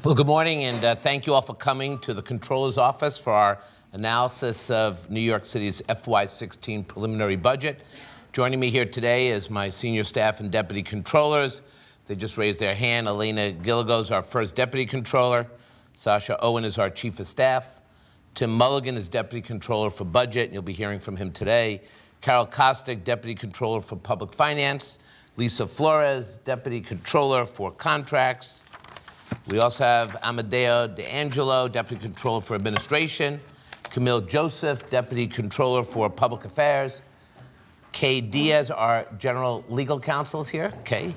Well, good morning, and thank you all for coming to the Comptroller's office for our analysis of New York City's FY16 preliminary budget. Joining me here today is my senior staff and deputy controllers. They just raised their hand. Elena Gilligo is our first deputy controller. Sasha Owen is our chief of staff. Tim Mulligan is deputy controller for budget, and you'll be hearing from him today. Carol Kostick, deputy controller for public finance. Lisa Flores, deputy controller for contracts. We also have Amadeo DeAngelo, deputy controller for administration. Camille Joseph, deputy controller for public affairs. Kay Diaz, our general legal counsel, is here. Kay.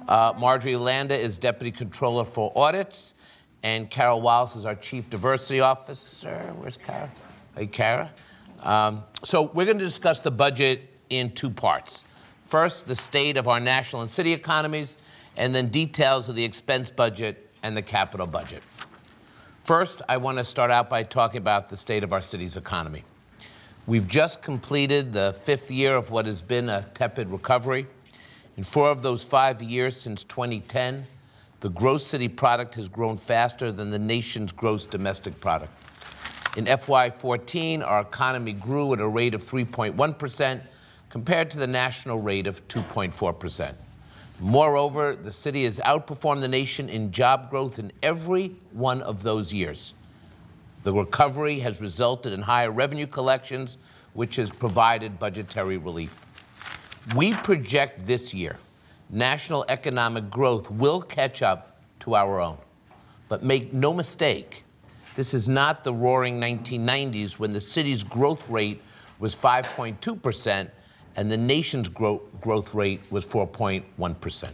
Marjorie Landa is deputy controller for audits. And Carol Wallace is our chief diversity officer. Where's Kara? Hey, Kara. So we're going to discuss the budget in two parts. First, the state of our national and city economies, and then details of the expense budget and the capital budget. First, I want to start out by talking about the state of our city's economy. We've just completed the 5th year of what has been a tepid recovery. In 4 of those 5 years since 2010, the gross city product has grown faster than the nation's gross domestic product. In FY14, our economy grew at a rate of 3.1% compared to the national rate of 2.4%. Moreover, the city has outperformed the nation in job growth in every one of those years. The recovery has resulted in higher revenue collections, which has provided budgetary relief. We project this year national economic growth will catch up to our own. But make no mistake, this is not the roaring 1990s when the city's growth rate was 5.2%, and the nation's growth rate was 4.1%.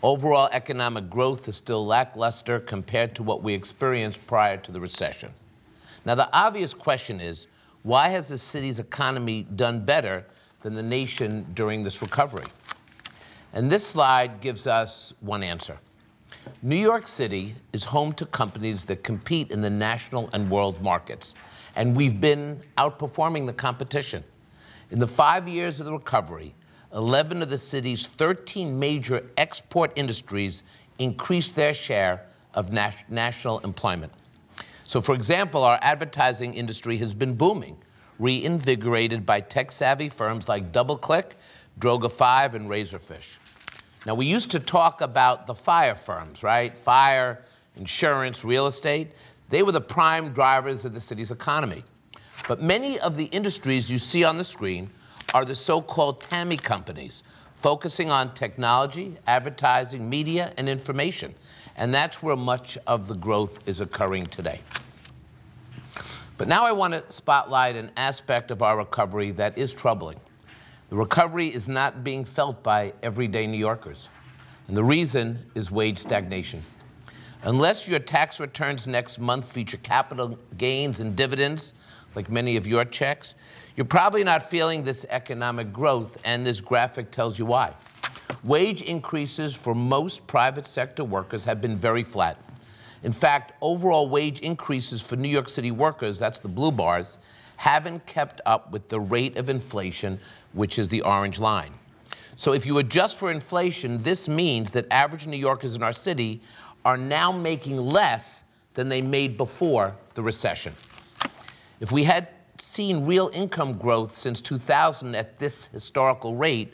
Overall economic growth is still lackluster compared to what we experienced prior to the recession. Now, the obvious question is, why has the city's economy done better than the nation during this recovery? And this slide gives us one answer. New York City is home to companies that compete in the national and world markets, and we've been outperforming the competition. In the 5 years of the recovery, 11 of the city's 13 major export industries increased their share of national employment. So, for example, our advertising industry has been booming, reinvigorated by tech-savvy firms like DoubleClick, Droga5, and Razorfish. Now, we used to talk about the fire firms, right? Fire, insurance, real estate. They were the prime drivers of the city's economy. But many of the industries you see on the screen are the so-called TAMI companies, focusing on technology, advertising, media, and information. And that's where much of the growth is occurring today. But now I want to spotlight an aspect of our recovery that is troubling. The recovery is not being felt by everyday New Yorkers. And the reason is wage stagnation. Unless your tax returns next month feature capital gains and dividends, like many of your checks, you're probably not feeling this economic growth, and this graphic tells you why. Wage increases for most private sector workers have been very flat. In fact, overall wage increases for New York City workers, that's the blue bars, haven't kept up with the rate of inflation, which is the orange line. So if you adjust for inflation, this means that average New Yorkers in our city are now making less than they made before the recession. If we had seen real income growth since 2000 at this historical rate,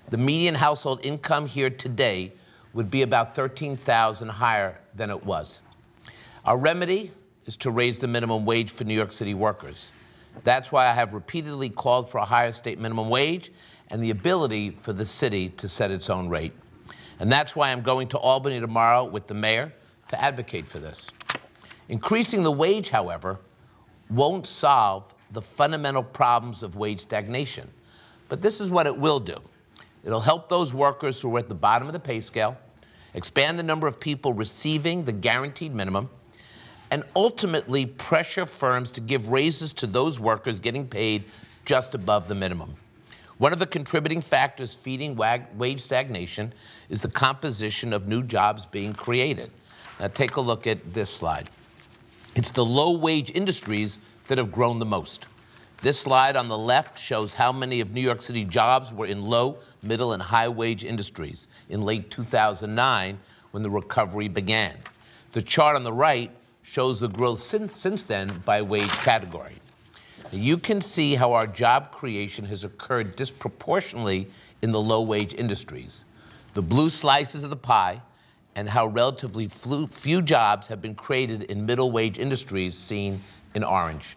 the median household income here today would be about $13,000 higher than it was. Our remedy is to raise the minimum wage for New York City workers. That's why I have repeatedly called for a higher state minimum wage and the ability for the city to set its own rate. And that's why I'm going to Albany tomorrow with the mayor to advocate for this. Increasing the wage, however, won't solve the fundamental problems of wage stagnation. But this is what it will do. It'll help those workers who are at the bottom of the pay scale, expand the number of people receiving the guaranteed minimum, and ultimately pressure firms to give raises to those workers getting paid just above the minimum. One of the contributing factors feeding wage stagnation is the composition of new jobs being created. Now take a look at this slide. It's the low-wage industries that have grown the most. This slide on the left shows how many of New York City jobs were in low, middle, and high-wage industries in late 2009 when the recovery began. The chart on the right shows the growth since then by wage category. You can see how our job creation has occurred disproportionately in the low-wage industries, the blue slices of the pie, and how relatively few jobs have been created in middle-wage industries seen in orange.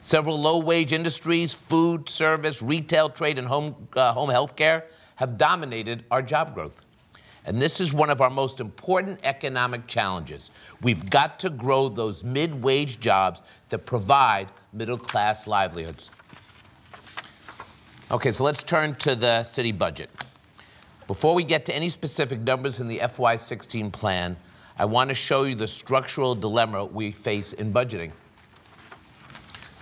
Several low-wage industries, food, service, retail, trade, and home health care, have dominated our job growth. And this is one of our most important economic challenges. We've got to grow those mid-wage jobs that provide middle-class livelihoods. Okay, so let's turn to the city budget. Before we get to any specific numbers in the FY16 plan, I want to show you the structural dilemma we face in budgeting.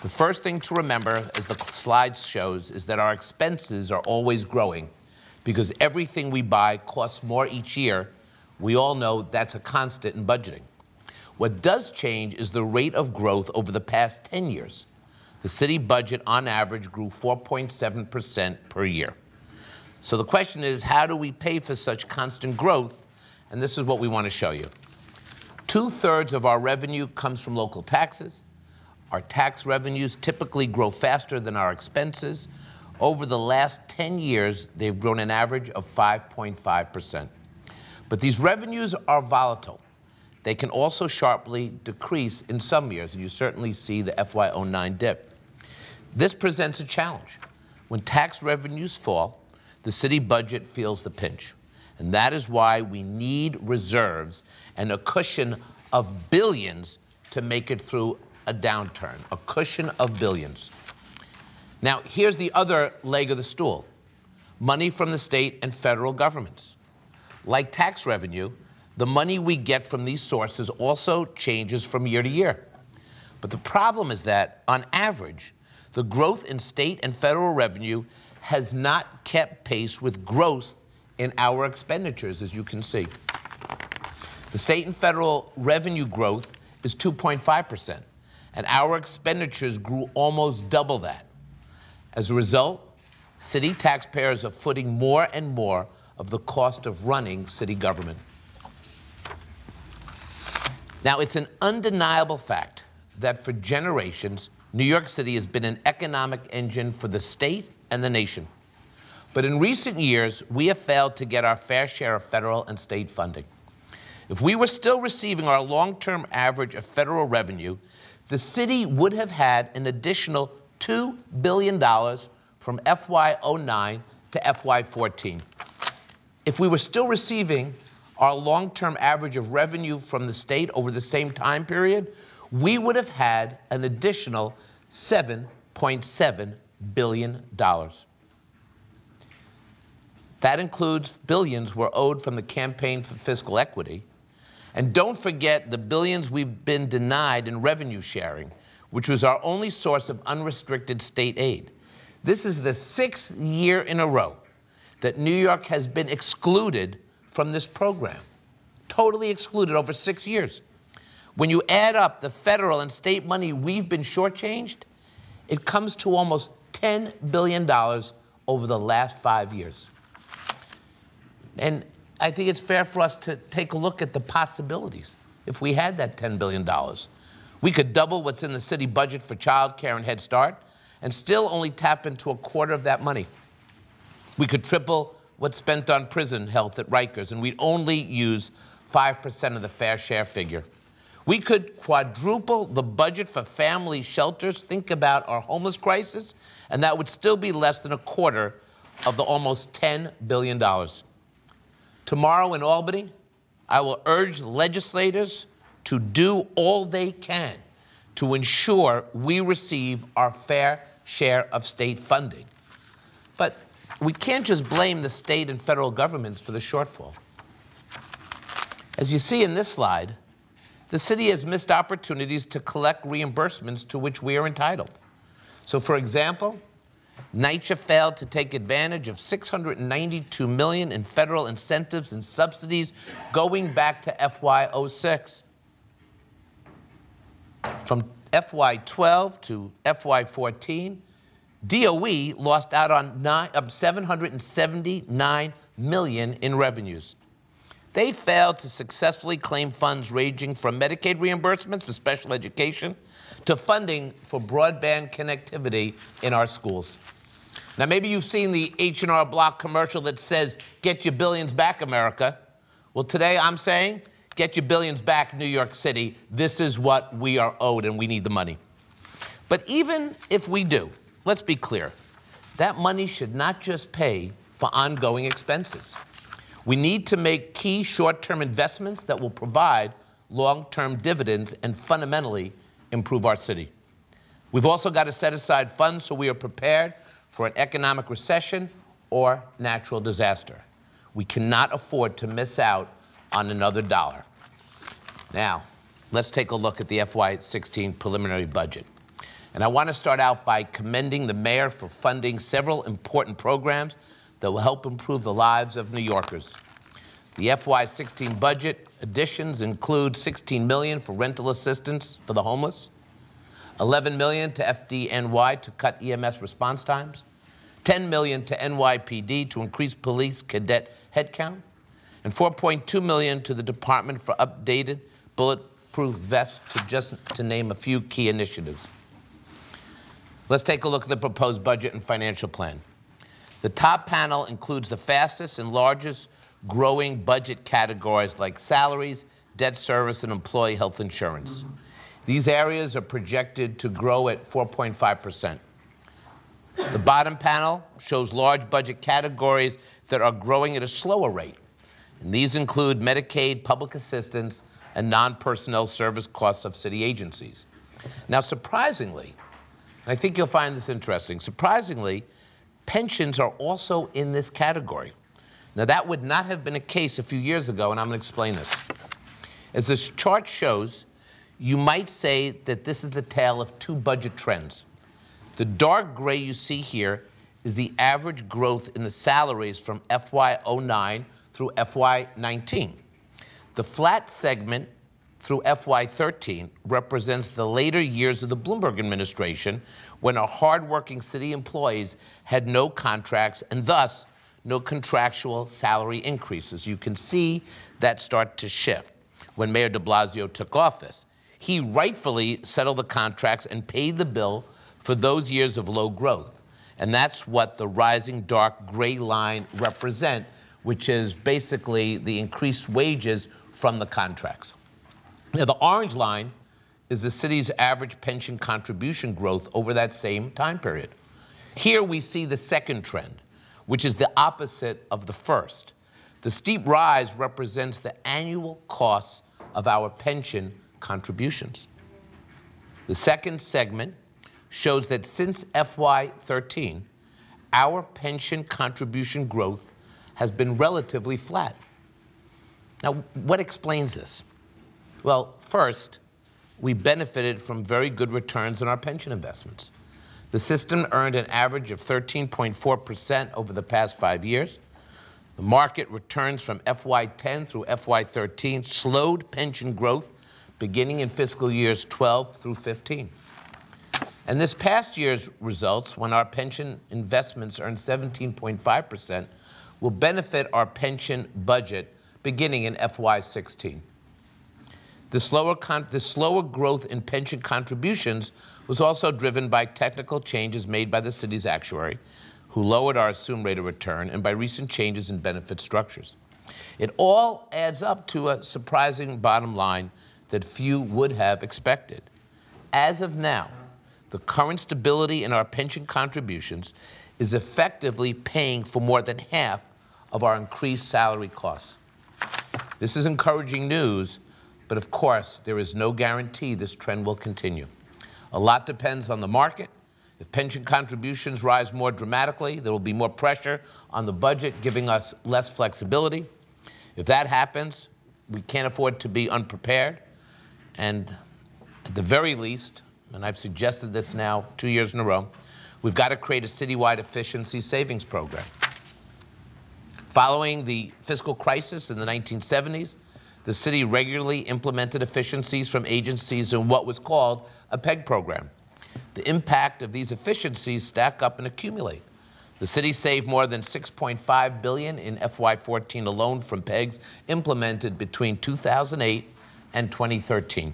The first thing to remember, as the slide shows, is that our expenses are always growing because everything we buy costs more each year. We all know that's a constant in budgeting. What does change is the rate of growth over the past 10 years. The city budget, on average, grew 4.7% per year. So the question is, how do we pay for such constant growth? And this is what we want to show you. 2/3 of our revenue comes from local taxes. Our tax revenues typically grow faster than our expenses. Over the last 10 years, they've grown an average of 5.5%. But these revenues are volatile. They can also sharply decrease in some years, and you certainly see the FY09 dip. This presents a challenge. When tax revenues fall, the city budget feels the pinch. And that is why we need reserves and a cushion of billions to make it through a downturn, a cushion of billions. Now, here's the other leg of the stool, money from the state and federal governments. Like tax revenue, the money we get from these sources also changes from year to year. But the problem is that, on average, the growth in state and federal revenue has not kept pace with growth in our expenditures, as you can see. The state and federal revenue growth is 2.5%, and our expenditures grew almost double that. As a result, city taxpayers are footing more and more of the cost of running city government. Now, it's an undeniable fact that for generations, New York City has been an economic engine for the state and the nation. But in recent years, we have failed to get our fair share of federal and state funding. If we were still receiving our long-term average of federal revenue, the city would have had an additional $2 billion from FY09 to FY14. If we were still receiving our long-term average of revenue from the state over the same time period, we would have had an additional $7.7 billion. That includes billions we're owed from the Campaign for Fiscal Equity. And don't forget the billions we've been denied in revenue sharing, which was our only source of unrestricted state aid. This is the 6th year in a row that New York has been excluded from this program, totally excluded over 6 years. When you add up the federal and state money we've been shortchanged, it comes to almost $10 billion over the last 5 years. And I think it's fair for us to take a look at the possibilities. If we had that $10 billion, we could double what's in the city budget for child care and Head Start and still only tap into a quarter of that money. We could triple what's spent on prison health at Rikers, and we'd only use 5% of the fair share figure. We could quadruple the budget for family shelters. Think about our homeless crisis, and that would still be less than a quarter of the almost $10 billion. Tomorrow in Albany, I will urge legislators to do all they can to ensure we receive our fair share of state funding. But we can't just blame the state and federal governments for the shortfall. As you see in this slide, the city has missed opportunities to collect reimbursements to which we are entitled. So, for example, NYCHA failed to take advantage of $692 million in federal incentives and subsidies going back to FY06. From FY12 to FY14, DOE lost out on $779 million in revenues. They failed to successfully claim funds ranging from Medicaid reimbursements for special education to funding for broadband connectivity in our schools. Now, maybe you've seen the H&R Block commercial that says, "Get your billions back, America." Well, today I'm saying, get your billions back, New York City. This is what we are owed, and we need the money. But even if we do, let's be clear, that money should not just pay for ongoing expenses. We need to make key short-term investments that will provide long-term dividends and fundamentally improve our city. We've also got to set aside funds so we are prepared for an economic recession or natural disaster. We cannot afford to miss out on another dollar. Now, let's take a look at the FY16 preliminary budget. And I want to start out by commending the mayor for funding several important programs that will help improve the lives of New Yorkers. The FY16 budget additions include $16 million for rental assistance for the homeless, $11 million to FDNY to cut EMS response times, $10 million to NYPD to increase police cadet headcount, and $4.2 million to the department for updated bulletproof vests, to name a few key initiatives. Let's take a look at the proposed budget and financial plan. The top panel includes the fastest and largest growing budget categories like salaries, debt service, and employee health insurance. These areas are projected to grow at 4.5%. The bottom panel shows large budget categories that are growing at a slower rate. And these include Medicaid, public assistance, and non-personnel service costs of city agencies. Now, surprisingly, and I think you'll find this interesting, surprisingly, pensions are also in this category. Now, that would not have been the case a few years ago, and I'm going to explain this. As this chart shows, you might say that this is the tale of two budget trends. The dark gray you see here is the average growth in the salaries from FY09 through FY19. The flat segment through FY13 represents the later years of the Bloomberg administration, when our hardworking city employees had no contracts and thus no contractual salary increases. You can see that start to shift when Mayor de Blasio took office. He rightfully settled the contracts and paid the bill for those years of low growth. And that's what the rising dark gray line represent, which is basically the increased wages from the contracts. Now, the orange line is the city's average pension contribution growth over that same time period. Here we see the second trend, which is the opposite of the first. The steep rise represents the annual cost of our pension contributions. The second segment shows that since FY13, our pension contribution growth has been relatively flat. Now, what explains this? Well, first, we benefited from very good returns on our pension investments. The system earned an average of 13.4% over the past 5 years. The market returns from FY10 through FY13 slowed pension growth beginning in fiscal years 12 through 15. And this past year's results, when our pension investments earned 17.5%, will benefit our pension budget beginning in FY16. The slower growth in pension contributions was also driven by technical changes made by the city's actuary, who lowered our assumed rate of return, and by recent changes in benefit structures. It all adds up to a surprising bottom line that few would have expected. As of now, the current stability in our pension contributions is effectively paying for more than half of our increased salary costs. This is encouraging news, but of course, there is no guarantee this trend will continue. A lot depends on the market. If pension contributions rise more dramatically, there will be more pressure on the budget, giving us less flexibility. If that happens, we can't afford to be unprepared. And at the very least, and I've suggested this now 2 years in a row, we've got to create a citywide efficiency savings program. Following the fiscal crisis in the 1970s, the city regularly implemented efficiencies from agencies in what was called a PEG program. The impact of these efficiencies stack up and accumulate. The city saved more than $6.5 billion in FY14 alone from PEGs implemented between 2008 and 2013.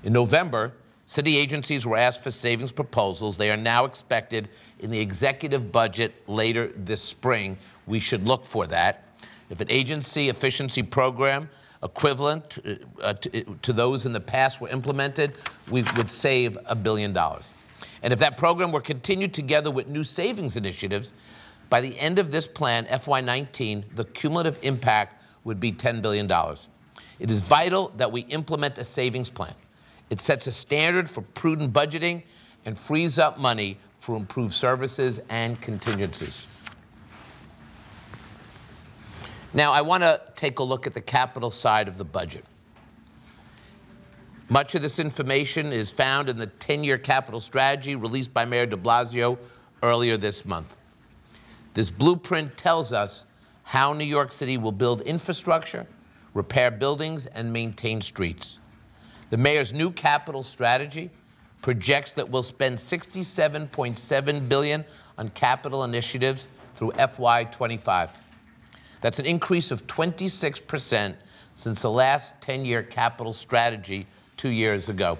In November, city agencies were asked for savings proposals. They are now expected in the executive budget later this spring. We should look for that. If an agency efficiency program equivalent to those in the past were implemented, we would save $1 billion. And if that program were continued together with new savings initiatives, by the end of this plan, FY19, the cumulative impact would be $10 billion. It is vital that we implement a savings plan. It sets a standard for prudent budgeting and frees up money for improved services and contingencies. Now, I want to take a look at the capital side of the budget. Much of this information is found in the 10-year capital strategy released by Mayor de Blasio earlier this month. This blueprint tells us how New York City will build infrastructure, repair buildings, and maintain streets. The mayor's new capital strategy projects that we'll spend $67.7 billion on capital initiatives through FY25. That's an increase of 26% since the last 10-year capital strategy 2 years ago.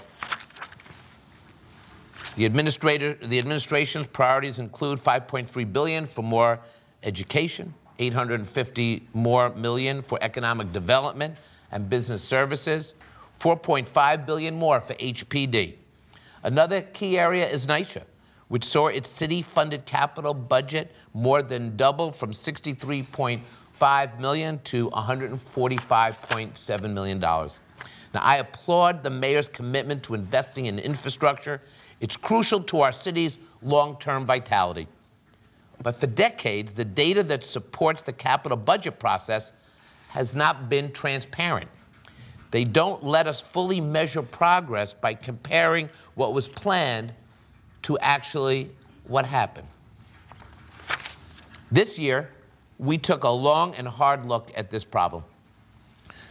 The administration's priorities include $5.3 billion for more education, $850 million for economic development and business services, $4.5 billion more for HPD. Another key area is NYC, which saw its city-funded capital budget more than double from $63.5 million to $145.7 million. Now, I applaud the mayor's commitment to investing in infrastructure. It's crucial to our city's long-term vitality. But for decades, the data that supports the capital budget process has not been transparent. They don't let us fully measure progress by comparing what was planned to actually what happened. This year, we took a long and hard look at this problem.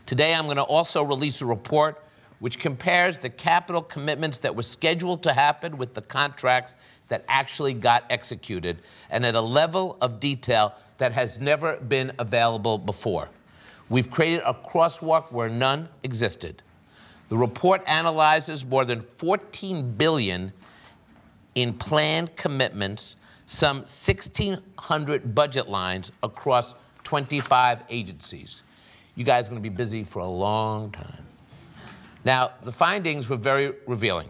Today, I'm going to also release a report which compares the capital commitments that were scheduled to happen with the contracts that actually got executed, and at a level of detail that has never been available before. We've created a crosswalk where none existed. The report analyzes more than $14 billion in planned commitments, some 1,600 budget lines across 25 agencies. You guys are going to be busy for a long time. Now, the findings were very revealing.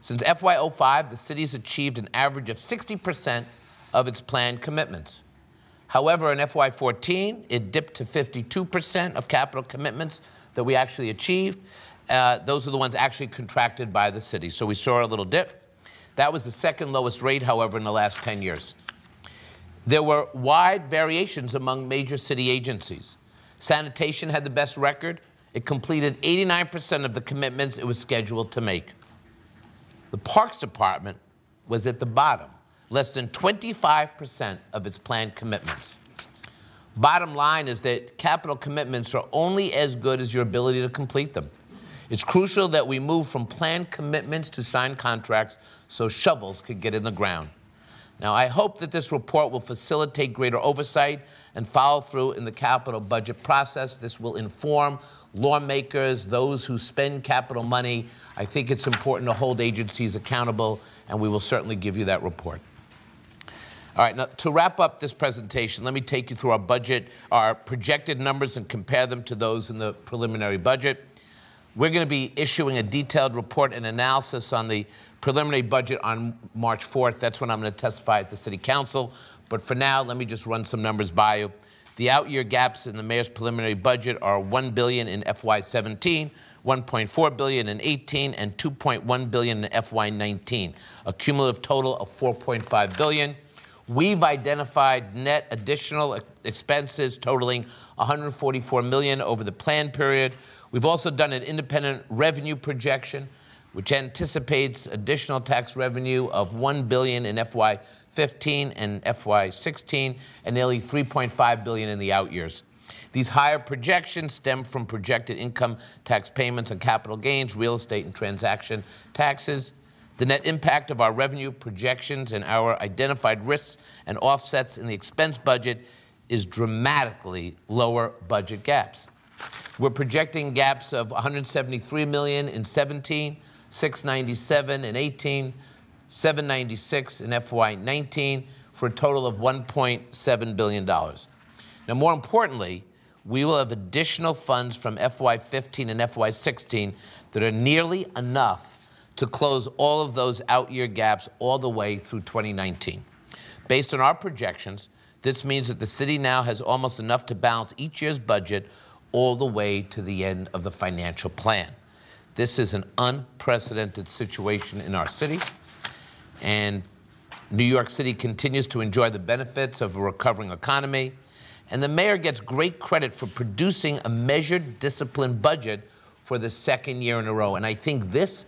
Since FY05, the city's achieved an average of 60% of its planned commitments. However, in FY14, it dipped to 52% of capital commitments that we actually achieved. Those are the ones actually contracted by the city. So we saw a little dip. That was the second lowest rate, however, in the last 10 years. There were wide variations among major city agencies. Sanitation had the best record. It completed 89% of the commitments it was scheduled to make. The Parks Department was at the bottom, less than 25% of its planned commitments. Bottom line is that capital commitments are only as good as your ability to complete them. It's crucial that we move from planned commitments to signed contracts so shovels could get in the ground. Now, I hope that this report will facilitate greater oversight and follow through in the capital budget process. This will inform lawmakers, those who spend capital money. I think it's important to hold agencies accountable, and we will certainly give you that report. All right, now, to wrap up this presentation, let me take you through our budget, our projected numbers, and compare them to those in the preliminary budget. We're going to be issuing a detailed report and analysis on the preliminary budget on March 4th. That's when I'm going to testify at the City Council. But for now, let me just run some numbers by you. The out-year gaps in the mayor's preliminary budget are $1 billion in FY17, $1.4 billion in 18, and $2.1 billion in FY19, a cumulative total of $4.5 billion. We've identified net additional expenses totaling $144 million over the plan period. We've also done an independent revenue projection, which anticipates additional tax revenue of $1 billion in FY15 and FY16, and nearly $3.5 billion in the out years. These higher projections stem from projected income tax payments on capital gains, real estate, and transaction taxes. The net impact of our revenue projections and our identified risks and offsets in the expense budget is dramatically lower budget gaps. We're projecting gaps of $173 million in 17, $697 in 18, $796 in FY19, for a total of $1.7 billion. Now, more importantly, we will have additional funds from FY15 and FY16 that are nearly enough to close all of those out-year gaps all the way through 2019. Based on our projections, this means that the city now has almost enough to balance each year's budget all the way to the end of the financial plan. This is an unprecedented situation in our city, and New York City continues to enjoy the benefits of a recovering economy, and the mayor gets great credit for producing a measured, disciplined budget for the second year in a row. And I think this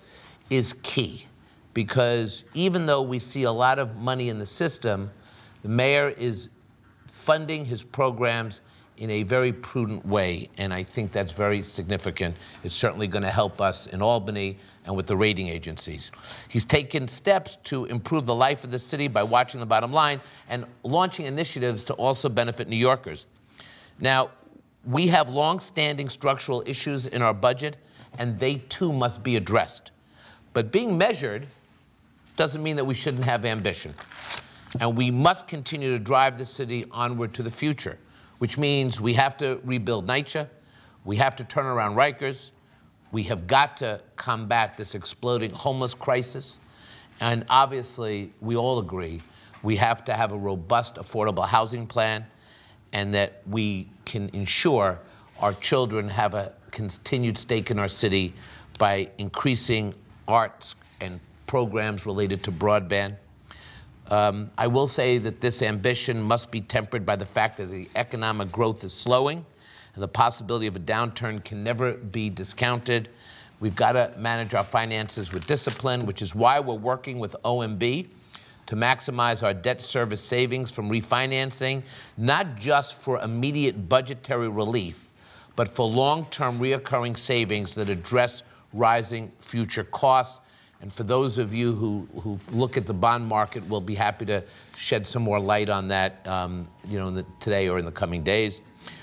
is key, because even though we see a lot of money in the system, the mayor is funding his programs in a very prudent way, and I think that's very significant. It's certainly going to help us in Albany and with the rating agencies. He's taken steps to improve the life of the city by watching the bottom line and launching initiatives to also benefit New Yorkers. Now, we have long-standing structural issues in our budget, and they too must be addressed. But being measured doesn't mean that we shouldn't have ambition. And we must continue to drive the city onward to the future, which means we have to rebuild NYCHA, we have to turn around Rikers, we have got to combat this exploding homeless crisis, and obviously, we all agree, we have to have a robust, affordable housing plan, and that we can ensure our children have a continued stake in our city by increasing arts and programs related to broadband. I will say that this ambition must be tempered by the fact that the economic growth is slowing, and the possibility of a downturn can never be discounted. We've got to manage our finances with discipline, which is why we're working with OMB to maximize our debt service savings from refinancing, not just for immediate budgetary relief, but for long-term reoccurring savings that address rising future costs. And for those of you who look at the bond market, we'll be happy to shed some more light on that today or in the coming days.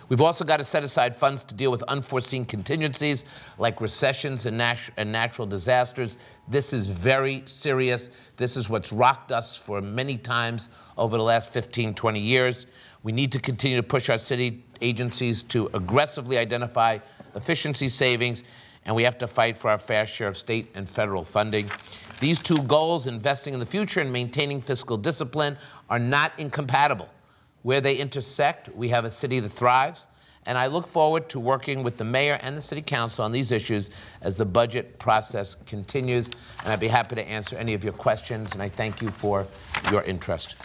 We've also got to set aside funds to deal with unforeseen contingencies like recessions and natural disasters. This is very serious. This is what's rocked us for many times over the last 15, 20 years. We need to continue to push our city agencies to aggressively identify efficiency savings, and we have to fight for our fair share of state and federal funding. These two goals, investing in the future and maintaining fiscal discipline, are not incompatible. Where they intersect, we have a city that thrives, and I look forward to working with the mayor and the city council on these issues as the budget process continues, and I'd be happy to answer any of your questions, and I thank you for your interest.